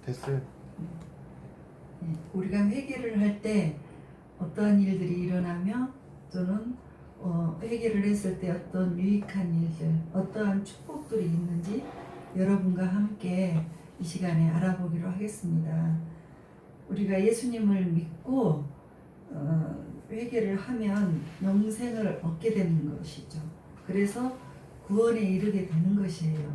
됐어요. 우리가 회개를 할 때 어떠한 일들이 일어나며 또는 회개를 했을 때 어떤 유익한 일들, 어떠한 축복들이 있는지 여러분과 함께 이 시간에 알아보기로 하겠습니다. 우리가 예수님을 믿고 회개를 하면 영생을 얻게 되는 것이죠. 그래서 구원에 이르게 되는 것이에요.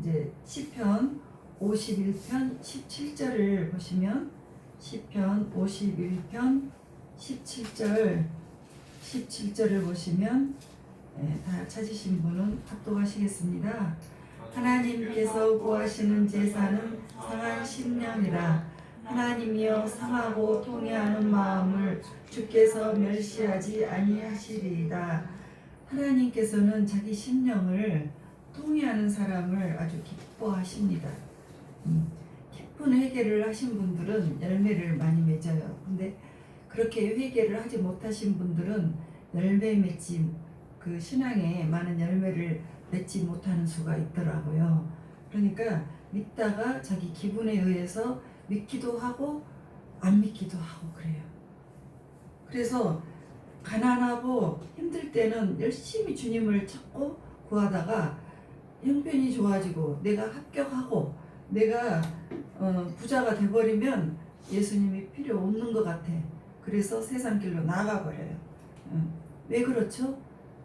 이제 시편 51편 17절을 보시면 시편 51편 17절을 보시면 다 찾으신 분은 합독하시겠습니다. 하나님께서 구하시는 제사는 상한 심령이라. 하나님이여 상하고 통회하는 마음을 주께서 멸시하지 아니하시리이다. 하나님께서는 자기 심령을 통회하는 사람을 아주 기뻐하십니다. 깊은 회개를 하신 분들은 열매를 많이 맺어요. 근데 그렇게 회개를 하지 못하신 분들은 열매 맺지 그 신앙에 많은 열매를 맺지 못하는 수가 있더라고요. 그러니까 믿다가 자기 기분에 의해서 믿기도 하고 안 믿기도 하고 그래요. 그래서 가난하고 힘들 때는 열심히 주님을 찾고 구하다가 형편이 좋아지고 내가 합격하고 내가 부자가 돼버리면 예수님이 필요 없는 것 같아. 그래서 세상 길로 나가버려요. 왜 그렇죠?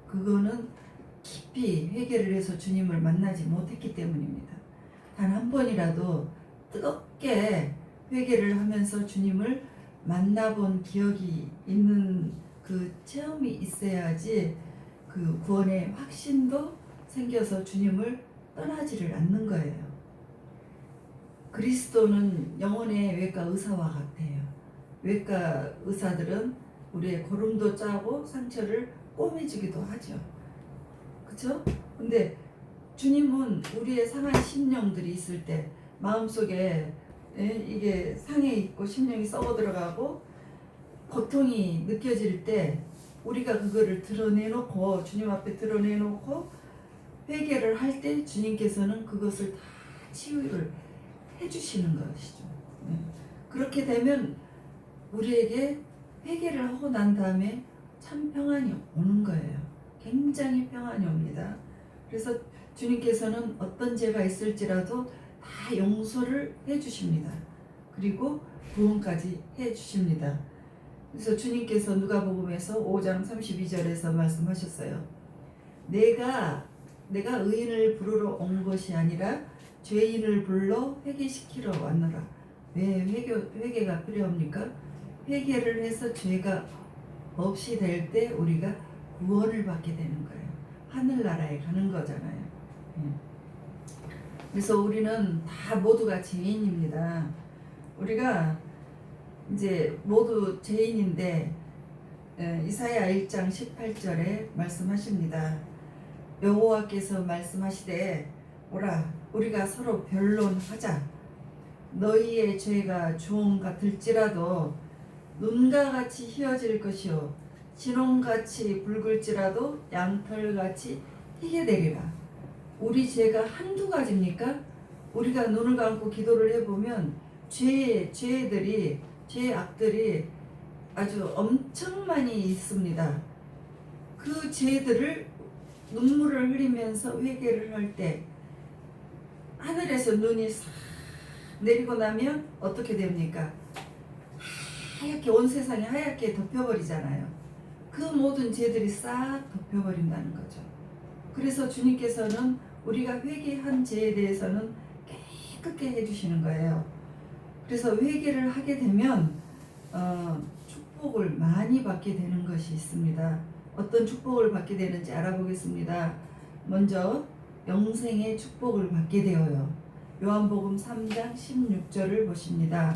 그거는 깊이 회개를 해서 주님을 만나지 못했기 때문입니다. 단 한 번이라도 뜨겁게 회개를 하면서 주님을 만나본 기억이 있는 그 체험이 있어야지 그 구원의 확신도 생겨서 주님을 떠나지를 않는 거예요. 그리스도는 영혼의 외과 의사와 같아요. 외과 의사들은 우리의 고름도 짜고 상처를 꼬매주기도 하죠. 그쵸? 근데 주님은 우리의 상한 심령들이 있을 때 마음속에 이게 상해 있고 심령이 썩어 들어가고 고통이 느껴질 때 우리가 그거를 드러내놓고 주님 앞에 드러내놓고 회개를 할 때 주님께서는 그것을 다 치유를 해주시는 것이죠. 그렇게 되면 우리에게 회개를 하고 난 다음에 참 평안이 오는 거예요. 굉장히 평안이 옵니다. 그래서 주님께서는 어떤 죄가 있을지라도 다 용서를 해주십니다. 그리고 구원까지 해주십니다. 그래서 주님께서 누가복음에서 5장 32절에서 말씀하셨어요. 내가 의인을 부르러 온 것이 아니라 죄인을 불러 회개시키러 왔노라. 왜 회개가 필요합니까? 회개를 해서 죄가 없이 될 때 우리가 구원을 받게 되는 거예요. 하늘나라에 가는 거잖아요. 그래서 우리는 다 모두가 죄인입니다. 우리가 이제 모두 죄인인데 이사야 1장 18절에 말씀하십니다. 여호와께서 말씀하시되 오라 우리가 서로 변론하자. 너희의 죄가 주홍 같을지라도 눈과 같이 희어질 것이요 진홍같이 붉을지라도 양털같이 희게 되리라. 우리 죄가 한두 가지입니까? 우리가 눈을 감고 기도를 해보면 죄의 악들이 아주 엄청 많이 있습니다. 그 죄들을 눈물을 흘리면서 회개를 할 때 하늘에서 눈이 싹 내리고 나면 어떻게 됩니까? 하얗게 온 세상이 하얗게 덮여버리잖아요. 그 모든 죄들이 싹 덮여버린다는 거죠. 그래서 주님께서는 우리가 회개한 죄에 대해서는 깨끗게 해주시는 거예요. 그래서 회개를 하게 되면 축복을 많이 받게 되는 것이 있습니다. 어떤 축복을 받게 되는지 알아보겠습니다. 먼저 영생의 축복을 받게 되어요. 요한복음 3장 16절을 보십니다.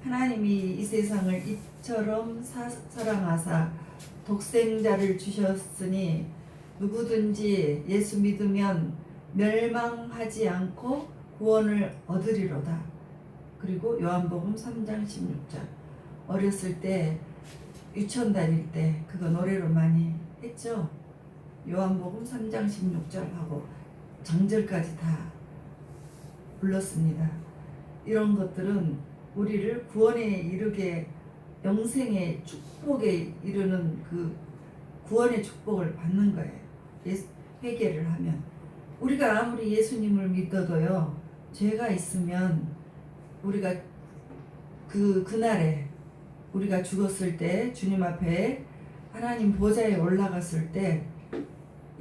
하나님이 이 세상을 이처럼 사랑하사 독생자를 주셨으니 누구든지 예수 믿으면 멸망하지 않고 구원을 얻으리로다. 그리고 요한복음 3장 16절. 어렸을 때 유치원 다닐 때 그거 노래로 많이 했죠. 요한복음 3장 16절하고 장절까지 다 불렀습니다. 이런 것들은 우리를 구원에 이르게 영생의 축복에 이르는 그 구원의 축복을 받는 거예요. 회개를 하면. 우리가 아무리 예수님을 믿어도요, 죄가 있으면 우리가 그날에 우리가 죽었을 때 주님 앞에 하나님 보좌에 올라갔을 때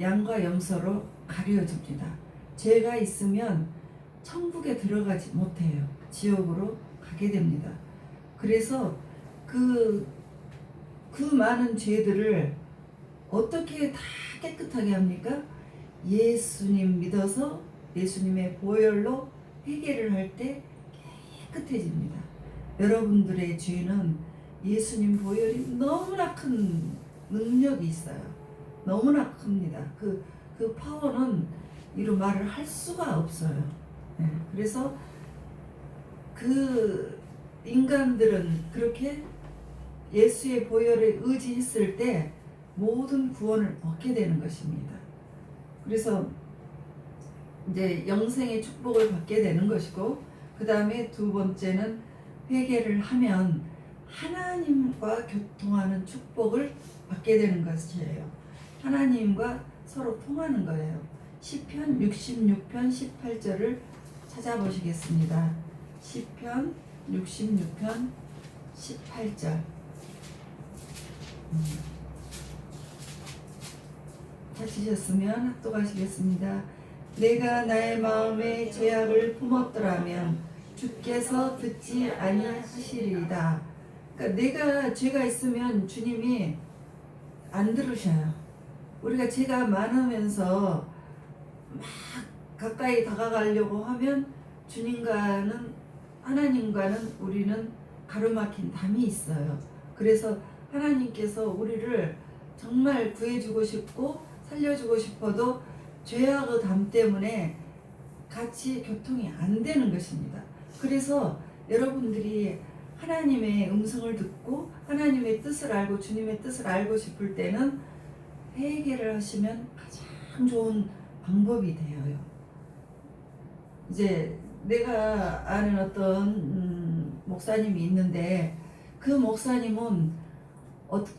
양과 염소로 가려집니다. 죄가 있으면 천국에 들어가지 못해요. 지옥으로 가게 됩니다. 그래서 그 많은 죄들을 어떻게 다 깨끗하게 합니까? 예수님 믿어서 예수님의 보혈로 회개를 할 때 깨끗해집니다. 여러분들의 죄는 예수님 보혈이 너무나 큰 능력이 있어요. 너무나 큽니다. 그 파워는 이루 말을 할 수가 없어요. 네. 그래서 그 인간들은 그렇게 예수의 보혈에 의지했을 때 모든 구원을 얻게 되는 것입니다. 그래서 이제 영생의 축복을 받게 되는 것이고, 그 다음에 두 번째는 회개를 하면 하나님과 교통하는 축복을 받게 되는 것이에요. 하나님과 서로 통하는 거예요. 시편 66편 18절을 찾아보시겠습니다. 시편 66편 18절. 찾으셨으면 합독하시겠습니다. 내가 나의 마음에 죄악을 품었더라면 주께서 듣지 아니하시리이다. 그러니까 내가 죄가 있으면 주님이 안 들으셔요. 우리가 죄가 많으면서 막 가까이 다가가려고 하면 하나님과는 우리는 가로막힌 담이 있어요. 그래서 하나님께서 우리를 정말 구해주고 싶고 살려주고 싶어도 죄악의 담 때문에 같이 교통이 안 되는 것입니다. 그래서 여러분들이 하나님의 음성을 듣고 하나님의 뜻을 알고 주님의 뜻을 알고 싶을 때는 회개를 하시면 가장 좋은 방법이 되어요. 이제 내가 아는 어떤 목사님이 있는데 그 목사님은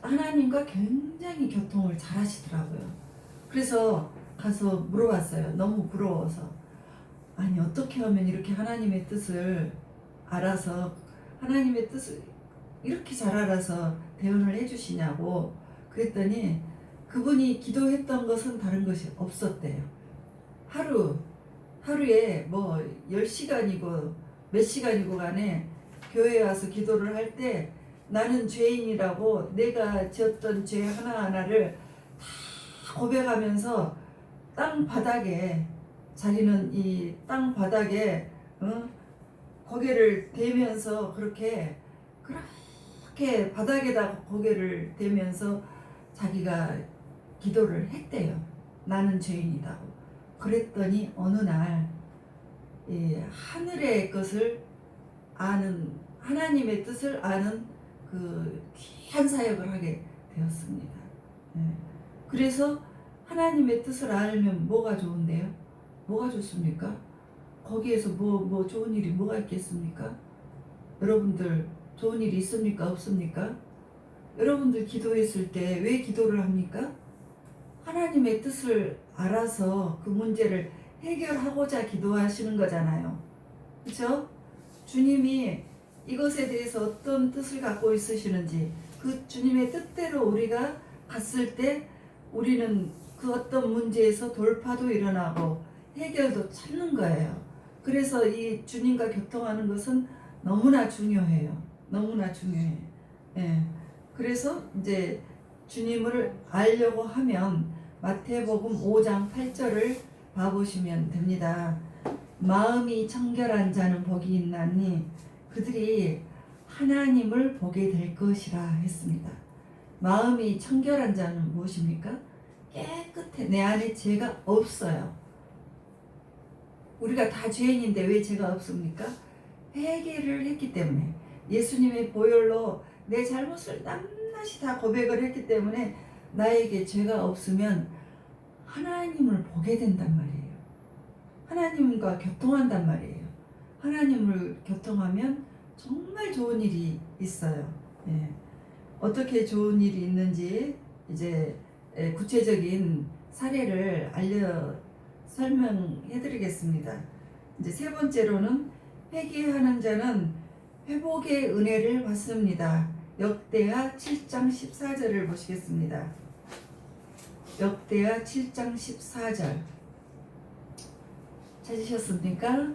하나님과 굉장히 교통을 잘 하시더라고요. 그래서 가서 물어봤어요. 너무 부러워서. 아니, 어떻게 하면 이렇게 하나님의 뜻을 알아서 하나님의 뜻을 이렇게 잘 알아서 대언을 해주시냐고 그랬더니 그분이 기도했던 것은 다른 것이 없었대요. 하루에 뭐 10시간이고 몇 시간이고 간에 교회에 와서 기도를 할 때 나는 죄인이라고 내가 지었던 죄 하나하나를 다 고백하면서 땅 바닥에 자기는 이 땅 바닥에 고개를 대면서 그렇게 바닥에다 고개를 대면서 자기가 기도를 했대요. 나는 죄인이다고. 그랬더니 어느 날 하늘의 것을 아는 하나님의 뜻을 아는 그 귀한 사역을 하게 되었습니다. 그래서 하나님의 뜻을 알면 뭐가 좋은데요? 뭐가 좋습니까? 거기에서 뭐 좋은 일이 뭐가 있겠습니까? 여러분들 좋은 일이 있습니까? 없습니까? 여러분들 기도했을 때 왜 기도를 합니까? 하나님의 뜻을 알아서 그 문제를 해결하고자 기도하시는 거잖아요. 그렇죠? 주님이 이것에 대해서 어떤 뜻을 갖고 있으시는지 그 주님의 뜻대로 우리가 갔을 때 우리는 그 어떤 문제에서 돌파도 일어나고 해결도 찾는 거예요. 그래서 이 주님과 교통하는 것은 너무나 중요해요. 너무나 중요해. 예. 그래서 이제 주님을 알려고 하면 마태복음 5장 8절을 봐보시면 됩니다. 마음이 청결한 자는 복이 있나니 그들이 하나님을 보게 될 것이라 했습니다. 마음이 청결한 자는 무엇입니까? 깨끗해. 내 안에 죄가 없어요. 우리가 다 죄인인데 왜 죄가 없습니까? 회개를 했기 때문에 예수님의 보혈로 내 잘못을 낱낱이 다 고백을 했기 때문에 나에게 죄가 없으면 하나님을 보게 된단 말이에요. 하나님과 교통한단 말이에요. 하나님을 교통하면 정말 좋은 일이 있어요. 예. 어떻게 좋은 일이 있는지 이제 구체적인 사례를 설명해 드리겠습니다. 이제 세 번째로는 회개하는 자는 회복의 은혜를 받습니다. 역대하 7장 14절을 보시겠습니다. 역대하 7장 14절 찾으셨습니까?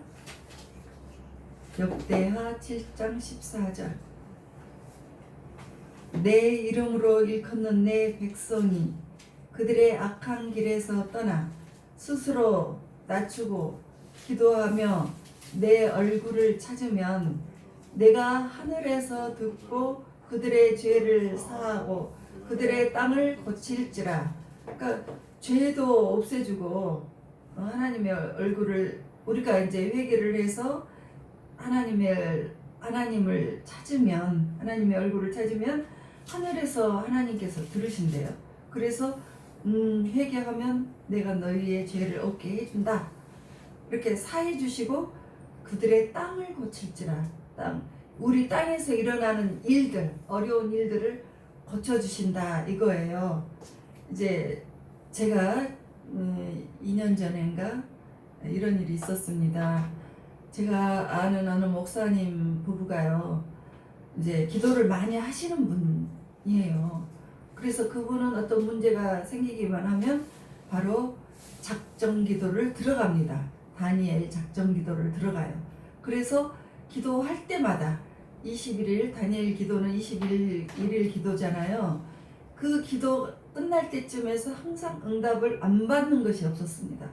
역대하 7장 14절. 내 이름으로 일컫는 내 백성이 그들의 악한 길에서 떠나 스스로 낮추고 기도하며 내 얼굴을 찾으면 내가 하늘에서 듣고 그들의 죄를 사하고 그들의 땅을 고칠지라. 그러니까 죄도 없애주고 하나님의 얼굴을 우리가 이제 회개를 해서 하나님을 찾으면, 하나님의 얼굴을 찾으면 하늘에서 하나님께서 들으신대요. 그래서 회개하면 내가 너희의 죄를 없게 해준다. 이렇게 사해 주시고 그들의 땅을 고칠지라. 우리 땅에서 일어나는 일들, 어려운 일들을 고쳐주신다 이거예요. 이제 제가 2년 전인가 이런 일이 있었습니다. 제가 아는 목사님 부부가요, 이제 기도를 많이 하시는 분이에요. 그래서 그분은 어떤 문제가 생기기만 하면 바로 작정 기도를 들어갑니다. 다니엘 작정 기도를 들어가요. 그래서 기도할 때마다 21일 다니엘 기도는 21일 기도잖아요. 그 기도 끝날 때쯤에서 항상 응답을 안 받는 것이 없었습니다.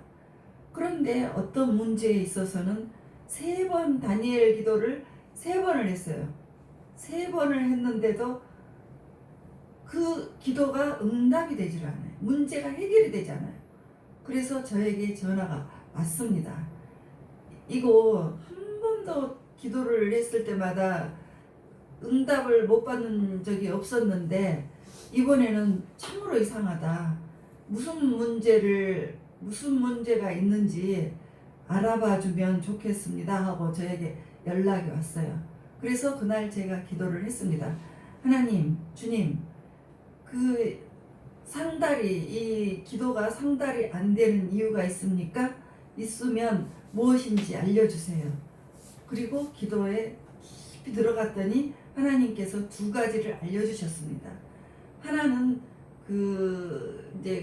그런데 어떤 문제에 있어서는 3번 다니엘 기도를 3번을 했어요. 3번을 했는데도 그 기도가 응답이 되질 않아요. 문제가 해결이 되지 않아요. 그래서 저에게 전화가 왔습니다. 이거 한 번도 기도를 했을 때마다 응답을 못 받는 적이 없었는데 이번에는 참으로 이상하다. 무슨 문제가 있는지 알아봐 주면 좋겠습니다 하고 저에게 연락이 왔어요. 그래서 그날 제가 기도를 했습니다. 하나님, 주님, 이 기도가 상달이 안 되는 이유가 있습니까? 있으면 무엇인지 알려주세요. 그리고 기도에 깊이 들어갔더니 하나님께서 2가지를 알려주셨습니다. 하나는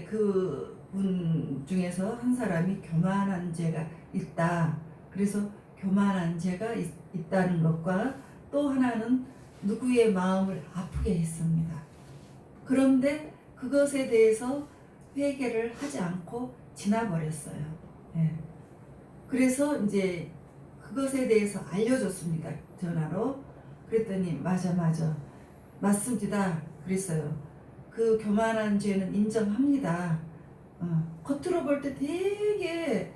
그분 중에서 한 사람이 교만한 죄가 있다. 그래서 교만한 죄가 있다는 것과 또 하나는 누구의 마음을 아프게 했습니다. 그런데 그것에 대해서 회개를 하지 않고 지나버렸어요. 네. 그래서 이제 그것에 대해서 알려줬습니다. 전화로. 그랬더니 맞아 맞습니다. 그랬어요. 그 교만한 죄는 인정합니다. 겉으로 볼 때 되게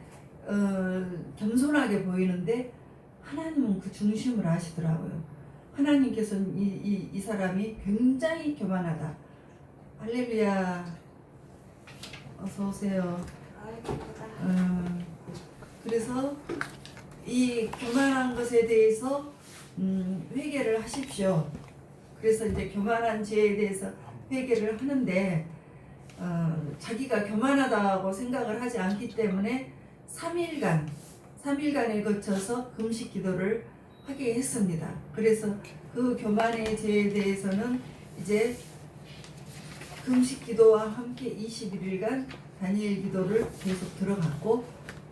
겸손하게 보이는데 하나님은 그 중심을 아시더라고요. 하나님께서는 이 사람이 굉장히 교만하다. 할렐루야. 어서 오세요. 그래서 이 교만한 것에 대해서 회개를 하십시오. 그래서 이제 교만한 죄에 대해서 회개를 하는데 자기가 교만하다고 생각을 하지 않기 때문에 3일간에 거쳐서 금식 기도를 하게 했습니다. 그래서 그 교만의 죄에 대해서는 이제 금식 기도와 함께 21일간 다니엘 기도를 계속 들어갔고,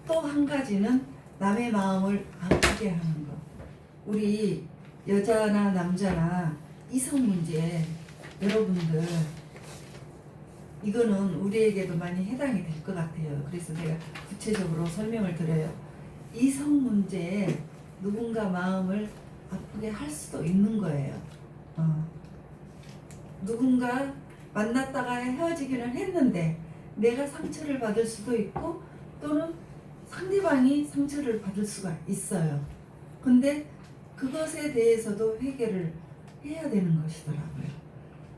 또 한 가지는 남의 마음을 아프게 하는 것. 우리 여자나 남자나 이성 문제, 여러분들 이거는 우리에게도 많이 해당이 될 것 같아요. 그래서 내가 구체적으로 설명을 드려요. 이성 문제에 누군가 마음을 아프게 할 수도 있는 거예요. 누군가 만났다가 헤어지기는 했는데 내가 상처를 받을 수도 있고 또는 상대방이 상처를 받을 수가 있어요. 근데 그것에 대해서도 회개를 해야 되는 것이더라고요.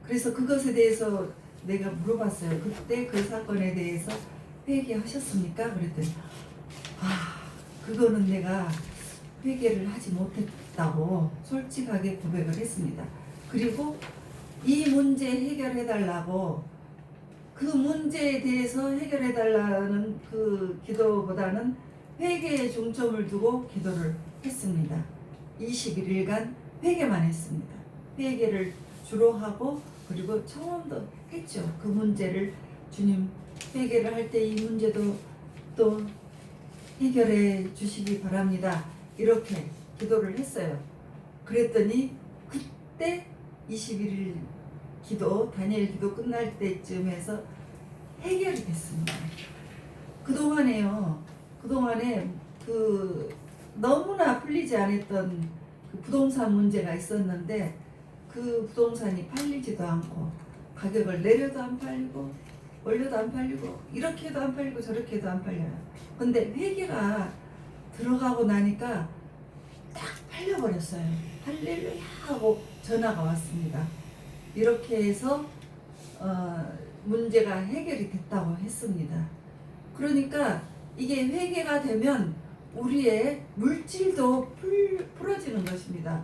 그래서 그것에 대해서 내가 물어봤어요. 그때 그 사건에 대해서 회개하셨습니까? 그랬더니 그거는 내가 회개를 하지 못했다고 솔직하게 고백을 했습니다. 그리고 이 문제 해결해달라고 그 문제에 대해서 해결해달라는 그 기도보다는 회개에 중점을 두고 기도를 했습니다. 21일간 회개만 했습니다. 회개를 주로 하고 그리고 청원도 했죠. 그 문제를 주님 회개를 할 때 이 문제도 또 해결해 주시기 바랍니다. 이렇게 기도를 했어요. 그랬더니 그때 21일 기도, 다니엘 기도 끝날 때쯤에서 해결이 됐습니다. 그동안에 그 너무나 풀리지 않았던 그 부동산 문제가 있었는데 그 부동산이 팔리지도 않고 가격을 내려도 안 팔리고 올려도 안 팔리고 이렇게 해도 안 팔리고 저렇게 해도 안 팔려요. 근데 회계가 들어가고 나니까 딱 팔려버렸어요. 할렐루야 하고 전화가 왔습니다. 이렇게 해서 문제가 해결이 됐다고 했습니다. 그러니까 이게 회개가 되면 우리의 물질도 풀어지는 것입니다.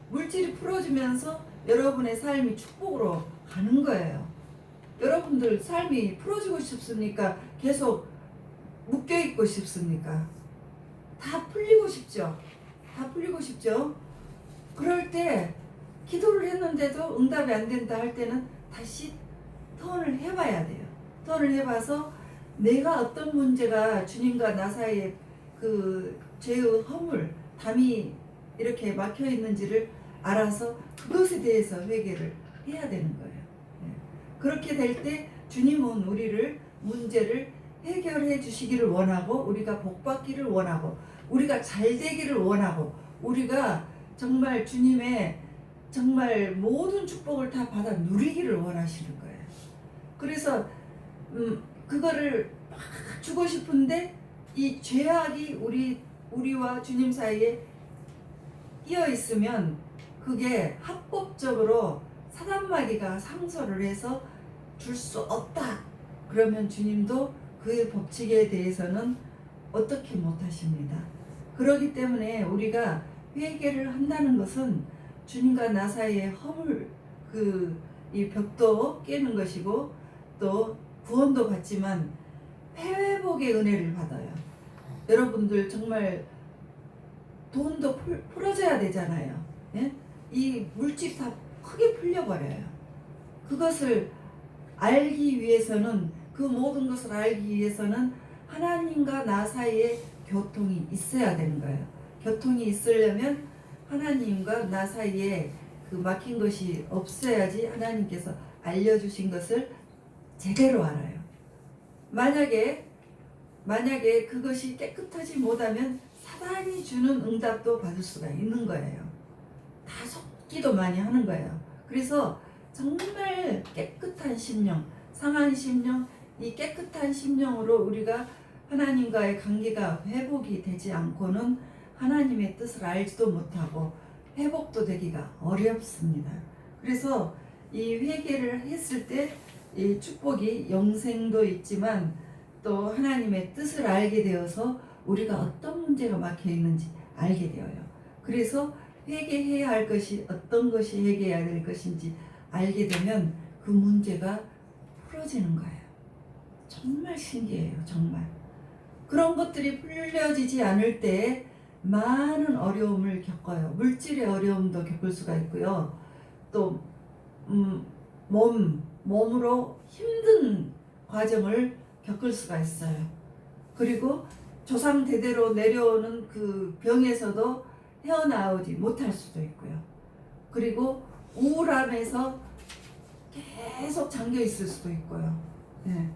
물질이 풀어지면서 여러분의 삶이 축복으로 가는 거예요. 여러분들 삶이 풀어지고 싶습니까? 계속 묶여있고 싶습니까? 다 풀리고 싶죠? 다 풀리고 싶죠? 그럴 때 기도를 했는데도 응답이 안 된다 할 때는 다시 턴을 해봐야 돼요. 턴을 해봐서 내가 어떤 문제가 주님과 나 사이에 그 죄의 허물, 담이 이렇게 막혀 있는지를 알아서 그것에 대해서 회개를 해야 되는 거예요. 그렇게 될 때 주님은 우리를 문제를 해결해 주시기를 원하고 우리가 복받기를 원하고 우리가 잘 되기를 원하고 우리가 정말 주님의 정말 모든 축복을 다 받아 누리기를 원하시는 거예요. 그래서 그거를 막 주고 싶은데 이 죄악이 우리와 주님 사이에 끼어 있으면 그게 합법적으로 사단마귀가 상소를 해서 줄 수 없다. 그러면 주님도 그 법칙에 대해서는 어떻게 못하십니다. 그렇기 때문에 우리가 회개를 한다는 것은 주님과 나 사이의 허물 이 벽도 깨는 것이고 또 구원도 받지만 회복의 은혜를 받아요. 여러분들 정말 돈도 풀어져야 되잖아요. 예? 이 물질이 다 크게 풀려버려요. 그것을 알기 위해서는 그 모든 것을 알기 위해서는 하나님과 나 사이에 교통이 있어야 되는 거예요. 교통이 있으려면 하나님과 나 사이에 그 막힌 것이 없어야지 하나님께서 알려주신 것을 제대로 알아요. 만약에 그것이 깨끗하지 못하면 사단이 주는 응답도 받을 수가 있는 거예요. 다 속기도 많이 하는 거예요. 그래서 정말 깨끗한 심령, 상한 심령, 이 깨끗한 심령으로 우리가 하나님과의 관계가 회복이 되지 않고는 하나님의 뜻을 알지도 못하고 회복도 되기가 어렵습니다. 그래서 이 회개를 했을 때 이 축복이 영생도 있지만 또 하나님의 뜻을 알게 되어서 우리가 어떤 문제가 막혀 있는지 알게 되어요. 그래서 회개해야 할 것이 어떤 것이 회개해야 될 것인지 알게 되면 그 문제가 풀어지는 거예요. 정말 신기해요. 정말. 그런 것들이 풀려지지 않을 때 많은 어려움을 겪어요. 물질의 어려움도 겪을 수가 있고요. 또 몸으로 힘든 과정을 겪을 수가 있어요. 그리고 조상 대대로 내려오는 그 병에서도 헤어나오지 못할 수도 있고요. 그리고 우울함에서 계속 잠겨 있을 수도 있고요. 네.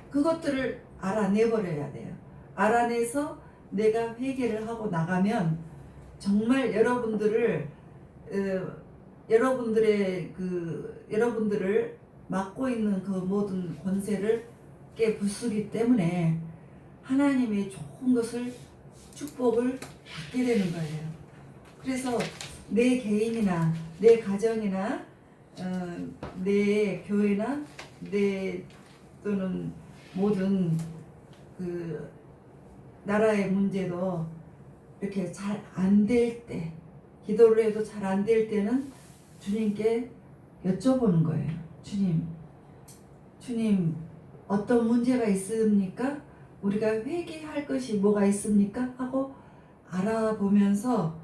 그것들을 알아내버려야 돼요. 알아내서 내가 회개를 하고 나가면 정말 여러분들을 맡고 있는 그 모든 권세를 깨부수기 때문에 하나님의 좋은 것을 축복을 받게 되는 거예요. 그래서 내 개인이나 내 가정이나 내 교회나 또는 모든 그 나라의 문제도 이렇게 잘 안 될 때, 기도를 해도 잘 안 될 때는 주님께 여쭤보는 거예요. 주님 어떤 문제가 있습니까? 우리가 회개할 것이 뭐가 있습니까? 하고 알아보면서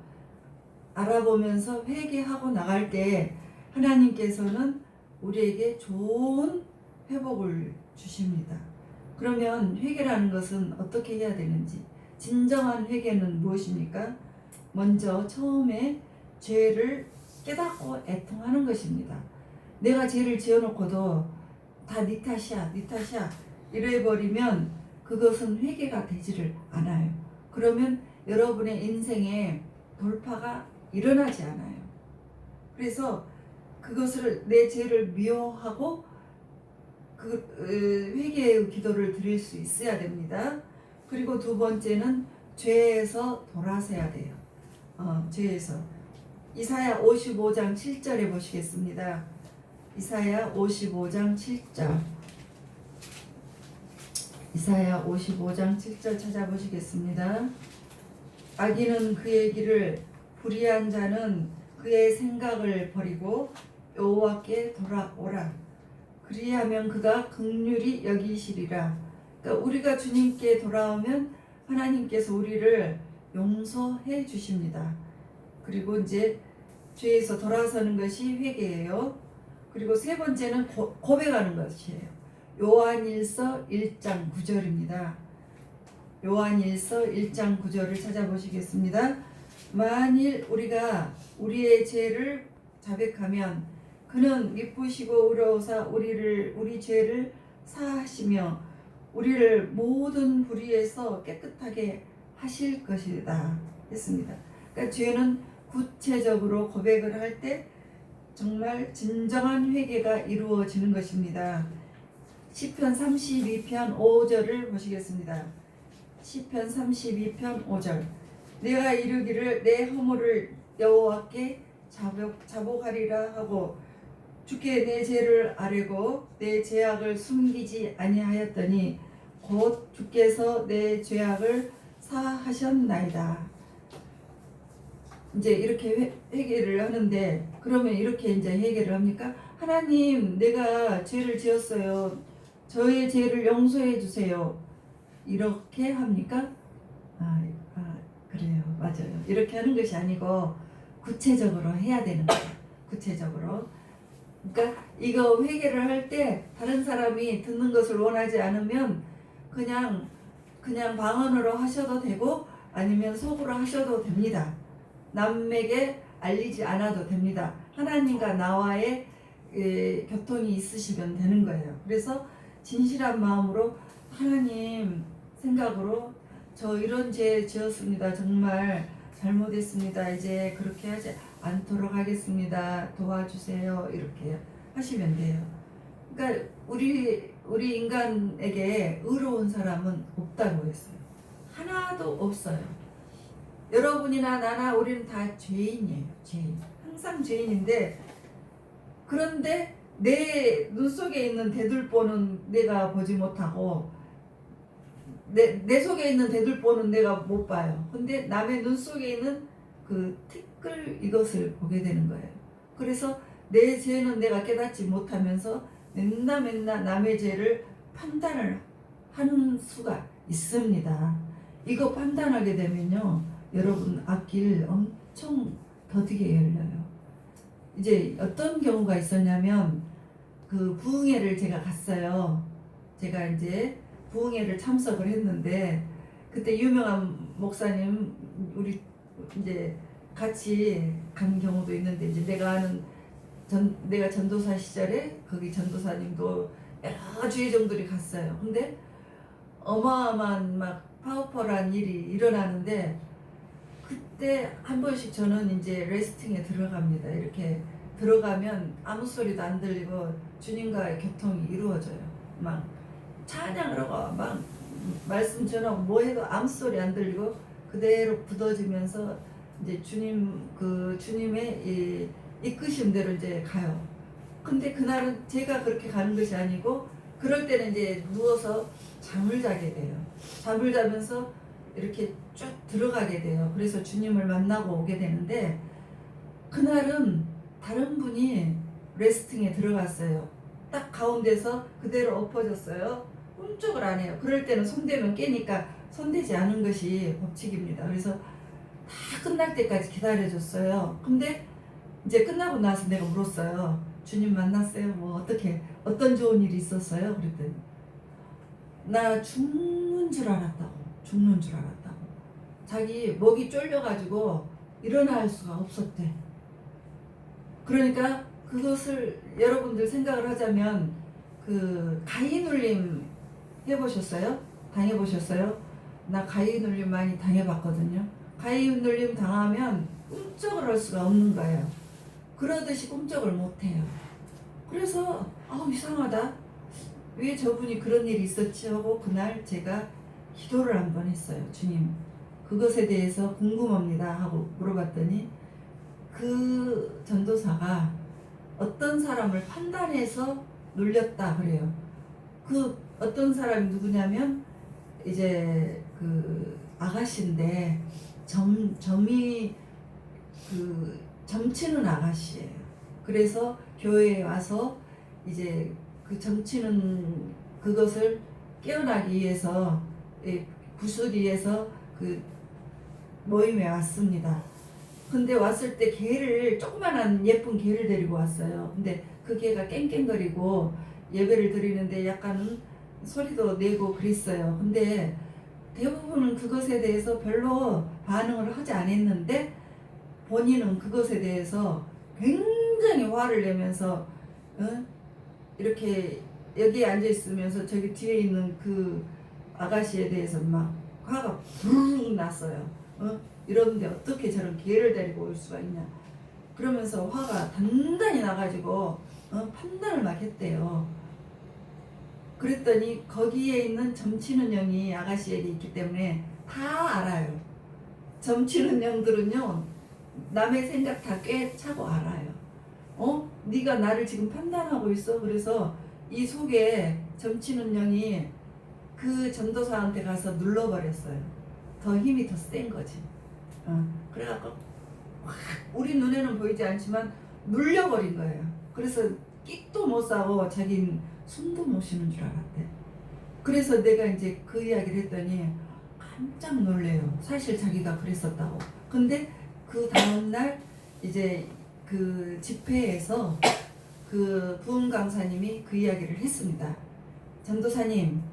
회개하고 나갈 때 하나님께서는 우리에게 좋은 회복을 주십니다. 그러면 회개라는 것은 어떻게 해야 되는지, 진정한 회개는 무엇입니까? 먼저 처음에 죄를 깨닫고 애통하는 것입니다. 내가 죄를 지어놓고도 다 네 탓이야 이래버리면 그것은 회개가 되지를 않아요. 그러면 여러분의 인생에 돌파가 일어나지 않아요. 그래서 그것을, 내 죄를 미워하고 회개의 기도를 드릴 수 있어야 됩니다. 그리고 두 번째는 죄에서 돌아서야 돼요. 죄에서. 이사야 55장 7절에 보시겠습니다. 이사야 55장 7절. 이사야 55장 7절 찾아보시겠습니다. 악인은 그의 길을, 불의한 자는 그의 생각을 버리고 여호와께 돌아오라. 그리하면 그가 긍휼히 여기시리라. 그러니까 우리가 주님께 돌아오면 하나님께서 우리를 용서해 주십니다. 그리고 이제 죄에서 돌아서는 것이 회개예요. 그리고 세 번째는 고백하는 것이에요. 요한일서 1장 9절입니다. 요한일서 1장 9절을 찾아보시겠습니다. 만일 우리가 우리의 죄를 자백하면 그는 미쁘시고 의로우사 우리 죄를 사하시며 우리를 모든 불의에서 깨끗하게 하실 것이다 했습니다. 그러니까 죄는 구체적으로 고백을 할 때 정말 진정한 회개가 이루어지는 것입니다. 시편 32편 5절을 보시겠습니다. 시편 32편 5절. 내가 이르기를 내 허물을 여호와께 자복하리라 하고 주께 내 죄를 아뢰고 내 죄악을 숨기지 아니하였더니 곧 주께서 내 죄악을 사하셨나이다. 이제 이렇게 회개를 하는데, 그러면 이렇게 이제 회개를 합니까? 하나님, 내가 죄를 지었어요. 저의 죄를 용서해 주세요. 이렇게 합니까? 그래요. 맞아요. 이렇게 하는 것이 아니고 구체적으로 해야 되는 거예요. 구체적으로. 그러니까 이거 회개를 할 때 다른 사람이 듣는 것을 원하지 않으면 그냥 방언으로 하셔도 되고 아니면 속으로 하셔도 됩니다. 남에게 알리지 않아도 됩니다. 하나님과 나와의 교통이 있으시면 되는 거예요. 그래서 진실한 마음으로 하나님 생각으로 저 이런 죄 지었습니다. 정말 잘못했습니다. 이제 그렇게 하지 않도록 하겠습니다. 도와주세요. 이렇게 하시면 돼요. 그러니까 우리 인간에게 의로운 사람은 없다고 했어요. 하나도 없어요. 여러분이나 나나 우리는 다 죄인이에요. 죄인. 항상 죄인인데, 그런데 내 눈 속에 있는 대들보는 내가 보지 못하고 내 속에 있는 대들보는 내가 못 봐요. 근데 남의 눈 속에 있는 그 티끌 이것을 보게 되는 거예요. 그래서 내 죄는 내가 깨닫지 못하면서 맨날 남의 죄를 판단을 하는 수가 있습니다. 이거 판단하게 되면요, 여러분 앞길 엄청 더디게 열려요. 이제 어떤 경우가 있었냐면, 그 부흥회를 제가 갔어요. 제가 이제 부흥회를 참석을 했는데, 그때 유명한 목사님 우리 이제 같이 간 경우도 있는데, 이제 내가 전도사 시절에 거기 전도사님도 여러 주의종들이 갔어요. 근데 어마어마한 막 파워풀한 일이 일어나는데, 그때 한 번씩 저는 이제 레스팅에 들어갑니다. 이렇게 들어가면 아무 소리도 안 들리고 주님과의 교통이 이루어져요. 막 찬양을 하고 막 말씀 전하고 뭐 해도 아무 소리 안 들리고 그대로 굳어지면서 이제 주님의 이 이끄심대로 이제 가요. 근데 그날은 제가 그렇게 가는 것이 아니고, 그럴 때는 이제 누워서 잠을 자게 돼요. 잠을 자면서 이렇게 쭉 들어가게 돼요. 그래서 주님을 만나고 오게 되는데 그날은 다른 분이 레스팅에 들어갔어요. 딱 가운데서 그대로 엎어졌어요. 꿈쩍을 안 해요. 그럴 때는 손대면 깨니까 손대지 않은 것이 법칙입니다. 그래서 다 끝날 때까지 기다려줬어요. 근데 이제 끝나고 나서 내가 물었어요. 주님 만났어요? 뭐 어떻게 어떤 좋은 일이 있었어요? 그랬더니 나 죽는 줄 알았다고. 죽는 줄 알았다고. 자기 목이 쫄려가지고 일어날 수가 없었대. 그러니까 그것을 여러분들 생각을 하자면 그 가위 눌림 해보셨어요? 당해보셨어요? 나 가위 눌림 많이 당해봤거든요. 가위 눌림 당하면 꿈쩍을 할 수가 없는 거예요. 그러듯이 꿈쩍을 못해요. 그래서 이상하다. 왜 저분이 그런 일이 있었지 하고 그날 제가 기도를 한번 했어요. 주님 그것에 대해서 궁금합니다 하고 물어봤더니 그 전도사가 어떤 사람을 판단해서 눌렸다 그래요. 그 어떤 사람이 누구냐면 이제 그 아가씨인데 점이 그 점치는 아가씨예요. 그래서 교회에 와서 이제 그 점치는 그것을 깨어나기 위해서 구슬이 위해서 그 모임에 왔습니다. 근데 왔을 때 개를 조그만한 예쁜 개를 데리고 왔어요. 근데 그 개가 깽깽거리고 예배를 드리는데 약간 소리도 내고 그랬어요. 근데 대부분은 그것에 대해서 별로 반응을 하지 않았는데 본인은 그것에 대해서 굉장히 화를 내면서 이렇게 여기에 앉아 있으면서 저기 뒤에 있는 그 아가씨에 대해서 막 화가 부르르 났어요. 이러는데 어떻게 저런 개를 데리고 올 수가 있냐. 그러면서 화가 단단히 나가지고 판단을 막 했대요. 그랬더니 거기에 있는 점치는 영이 아가씨에게 있기 때문에 다 알아요. 점치는 영들은요 남의 생각 다 꿰차고 알아요. 네가 나를 지금 판단하고 있어. 그래서 이 속에 점치는 영이 그 전도사한테 가서 눌러버렸어요. 더 힘이 더 센 거지. 그래갖고 확 우리 눈에는 보이지 않지만 눌려버린 거예요. 그래서 끽도 못 싸고 자기는 숨도 못 쉬는 줄 알았대. 그래서 내가 이제 그 이야기를 했더니 깜짝 놀래요. 사실 자기가 그랬었다고. 근데 그 다음날 이제 그 집회에서 그 부흥 강사님이 그 이야기를 했습니다. 전도사님은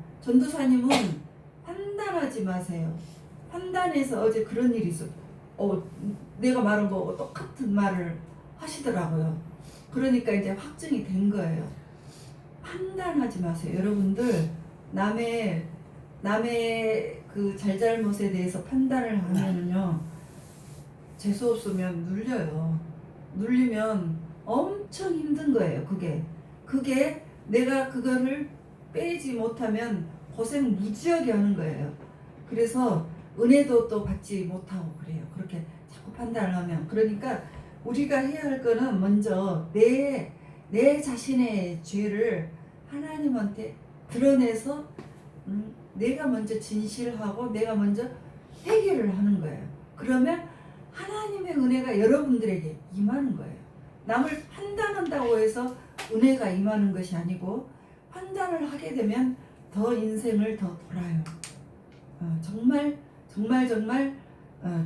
판단하지 마세요. 판단해서 어제 그런 일이 있어. 내가 말한 거 똑같은 말을 하시더라고요. 그러니까 이제 확증이 된 거예요. 판단하지 마세요. 여러분들 남의 그 잘잘못에 대해서 판단을 하면은요 재수 없으면 눌려요. 눌리면 엄청 힘든 거예요. 그게 내가 그거를 빼지 못하면 고생 무지하게 하는 거예요. 그래서 은혜도 또 받지 못하고 그래요. 그렇게 자꾸 판단을 하면. 그러니까 우리가 해야 할 거는 먼저 내 자신의 죄를 하나님한테 드러내서 내가 먼저 진실하고 내가 먼저 해결을 하는 거예요. 그러면 하나님의 은혜가 여러분들에게 임하는 거예요. 남을 판단한다고 해서 은혜가 임하는 것이 아니고 판단을 하게 되면 더 인생을 더 돌아요. 정말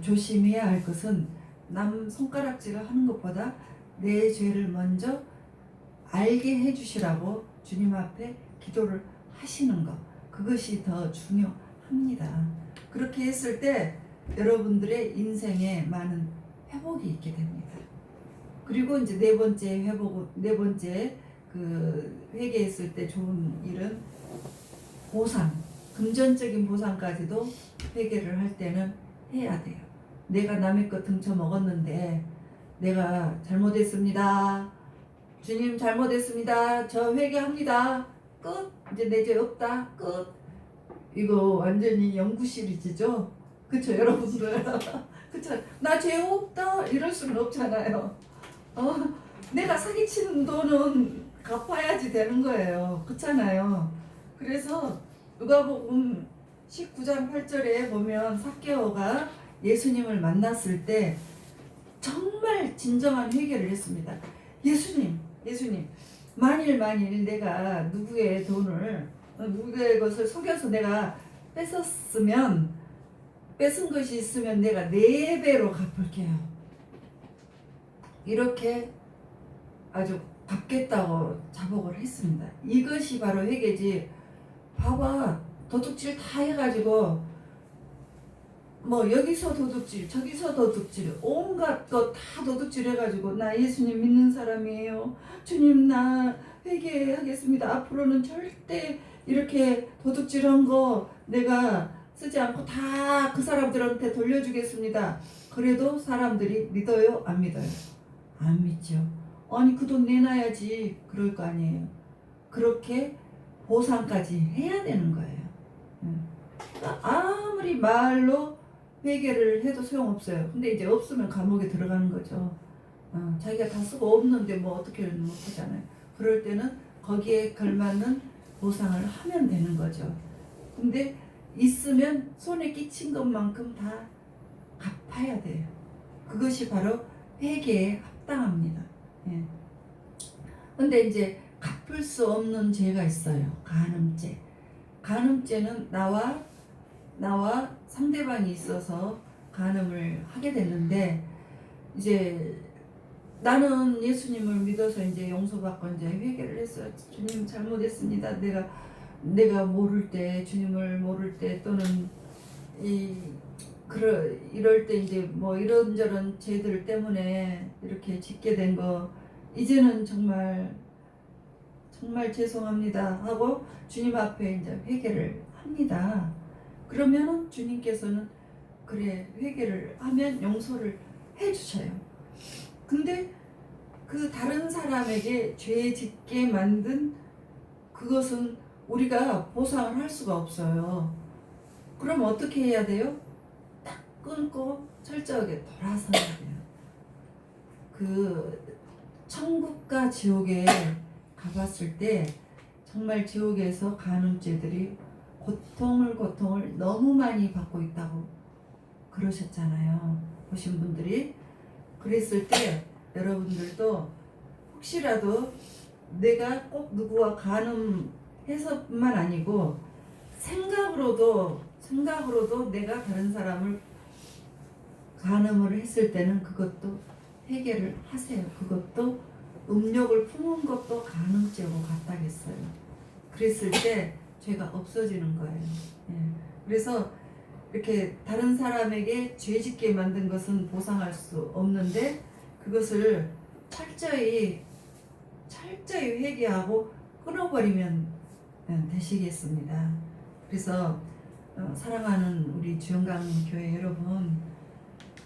조심해야 할 것은 남 손가락질을 하는 것보다 내 죄를 먼저 알게 해주시라고 주님 앞에 기도를 하시는 것, 그것이 더 중요합니다. 그렇게 했을 때 여러분들의 인생에 많은 회복이 있게 됩니다. 그리고 이제 네 번째 그 회개했을 때 좋은 일은 보상, 금전적인 보상까지도 회개를 할 때는 해야 돼요. 내가 남의 것 등쳐 먹었는데 내가 잘못했습니다. 주님 잘못했습니다. 저 회개합니다. 끝. 이제 내 죄 없다. 끝. 이거 완전히 연구 시리즈죠. 그쵸 여러분들. 그쵸. 나 죄 없다 이럴 수는 없잖아요. 내가 사기치는 돈은 갚아야지 되는 거예요. 그렇잖아요. 그래서 누가복음 19장 8절에 보면 삭개오가 예수님을 만났을 때 정말 진정한 회개를 했습니다. 예수님, 만일 내가 누구의 돈을, 누구의 것을 속여서 내가 뺏은 것이 있으면 내가 4배로 갚을게요. 이렇게 아주 갚겠다고 자복을 했습니다. 이것이 바로 회개지. 봐봐, 도둑질 다 해가지고 뭐 여기서 도둑질 저기서 도둑질 온갖 거 다 도둑질 해가지고 나 예수님 믿는 사람이에요. 주님 나 회개하겠습니다. 앞으로는 절대 이렇게 도둑질한 거 내가 쓰지 않고 다 그 사람들한테 돌려주겠습니다. 그래도 사람들이 믿어요? 안 믿어요? 안 믿죠. 아니 그 돈 내놔야지 그럴 거 아니에요. 그렇게 보상까지 해야 되는 거예요. 아무리 말로 회개를 해도 소용없어요. 근데 이제 없으면 감옥에 들어가는 거죠. 자기가 다 쓰고 없는데 뭐 어떻게 못하잖아요. 그럴 때는 거기에 걸맞는 보상을 하면 되는 거죠. 근데 있으면 손에 끼친 것만큼 다 갚아야 돼요. 그것이 바로 회개에 합당합니다. 예. 근데 이제 갚을 수 없는 죄가 있어요. 간음죄. 간음죄는 나와 상대방이 있어서 간음을 하게 됐는데, 이제 나는 예수님을 믿어서 이제 용서받고 이제 회개를 했어요. 주님 잘못했습니다. 내가 모를 때, 주님을 모를 때, 또는 이럴 때 이제 뭐 이런저런 죄들 때문에 이렇게 짓게 된 거, 이제는 정말 죄송합니다 하고 주님 앞에 이제 회개를 합니다. 그러면은 주님께서는 그래 회개를 하면 용서를 해주셔요. 근데 그 다른 사람에게 죄 짓게 만든 그것은 우리가 보상을 할 수가 없어요. 그럼 어떻게 해야 돼요? 딱 끊고 철저하게 돌아서야 돼요. 그 천국과 지옥에 가봤을 때 정말 지옥에서 간음죄들이 고통을 너무 많이 받고 있다고 그러셨잖아요. 보신 분들이. 그랬을 때 여러분들도 혹시라도 내가 꼭 누구와 간음해서만 아니고 생각으로도 내가 다른 사람을 간음을 했을 때는 그것도 회개를 하세요. 그것도 음욕을 품은 것도 간음죄고 같다겠어요. 그랬을 때 죄가 없어지는 거예요. 예. 그래서 이렇게 다른 사람에게 죄 짓게 만든 것은 보상할 수 없는데 그것을 철저히 회개하고 끊어버리면 되시겠습니다. 그래서 사랑하는 우리 주영강교회 여러분,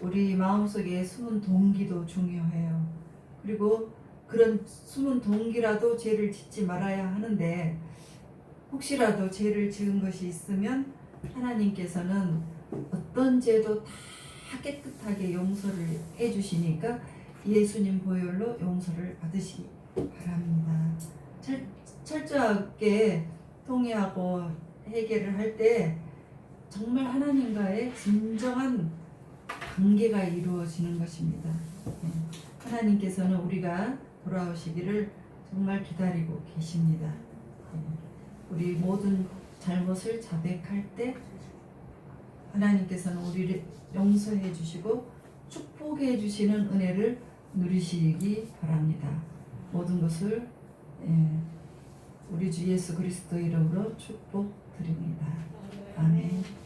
우리 마음속에 숨은 동기도 중요해요. 그리고 그런 숨은 동기라도 죄를 짓지 말아야 하는데, 혹시라도 죄를 지은 것이 있으면 하나님께서는 어떤 죄도 다 깨끗하게 용서를 해주시니까 예수님 보혈로 용서를 받으시기 바랍니다. 철저하게 통회하고 해결을 할 때 정말 하나님과의 진정한 관계가 이루어지는 것입니다. 하나님께서는 우리가 돌아오시기를 정말 기다리고 계십니다. 우리 모든 잘못을 자백할 때 하나님께서는 우리를 용서해 주시고 축복해 주시는 은혜를 누리시기 바랍니다. 모든 것을 우리 주 예수 그리스도 이름으로 축복드립니다. 아멘.